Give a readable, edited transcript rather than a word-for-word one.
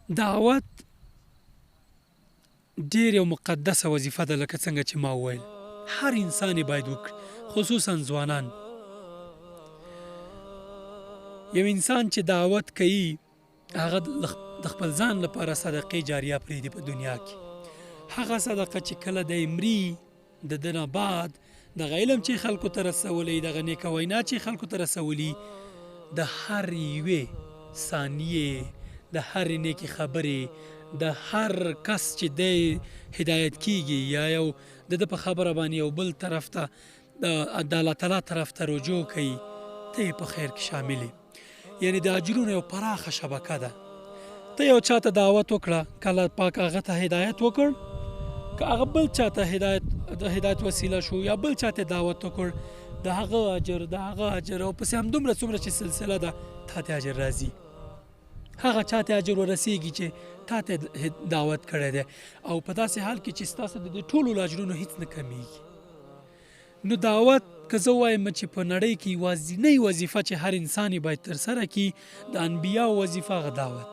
دعوت ډېر یو مقدسه وظیفه ده، لکه څنګه چې ما وویل هر انسان یې باید وکړي، خصوصا ځوانان. یو انسان چې دعوت کوي هغه د خپل ځان لپاره صدقې جاریه پرېږدي په دنیا کې. هغه صدقه چې کله د مري د ده نه بعد دغه علم چې خلکو ته رسولی، دغه نیکه وینا چې خلکو ته رسولي، د هر یوې ثانیې، د هر نیکې خبرې، د هر کس چې دی هدایت کیږي یا یو د ده په خبره باندې یو بل طرف ته د الله تعالی طرف ته رجوع کوي، ته یې په خیر کې شامل یې. یعنې د اجرونو یو پراخه شبکه ده. ته یو چا ته دعوت وکړه، کله پاک هغه ته هدایت وکړ، که هغه بل چا ته د هدایت وسیله شو یا بل چا ته دعوت وکړ، د هغه اجر او پسې همدومره څومره چې سلسله ده تا ته اجر راځي. هغه چا ته اجر ورسیږي چې تا ته دعوت کړی دی، او په داسې حال کې چې ستاسو د ټولو اجرونو هیڅ نه کمیږي. نو دعوت که زه وایم چې په نړۍ کې یوازینۍ وظیفه چې هر انسان باید ترسره کړي، د انبیاو وظیفه هغه دعوت